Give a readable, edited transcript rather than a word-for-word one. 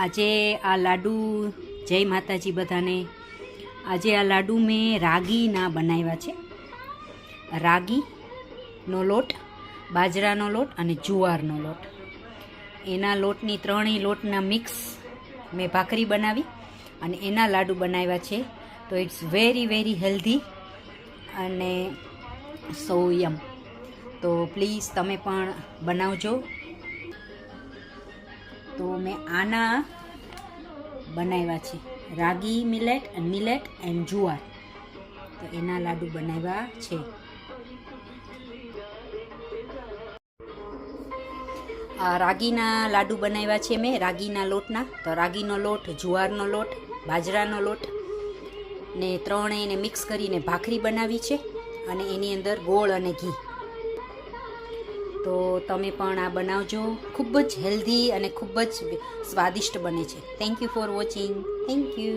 આજે આ લાડુ, જય માતાજી બધાને। આજે આ લાડુ મેં રાગીના બનાવ્યા છે। રાગીનો લોટ, બાજરાનો લોટ અને જુવારનો લોટ, એના લોટની ત્રણેય લોટના મિક્સ મેં ભાખરી બનાવી અને એના લાડુ બનાવ્યા છે। તો ઇટ્સ વેરી વેરી હેલ્ધી અને સો યમ। તો પ્લીઝ તમે પણ બનાવજો। તો મેં આના બનાવ્યા છે, રાગી મિલેટ એન્ડ જુવાર, તો એના લાડુ બનાવ્યા છે। આ રાગીના લાડુ બનાવ્યા છે મેં રાગીના લોટના। તો રાગીનો લોટ, જુવારનો લોટ, બાજરાનો લોટ ને ત્રણેયને મિક્સ કરીને ભાખરી બનાવી છે અને એની અંદર ગોળ અને ઘી। તો તમે પણ આ બનાવજો, ખૂબ જ હેલ્ધી અને ખૂબ જ સ્વાદિષ્ટ બને છે। Thank you for watching, thank you.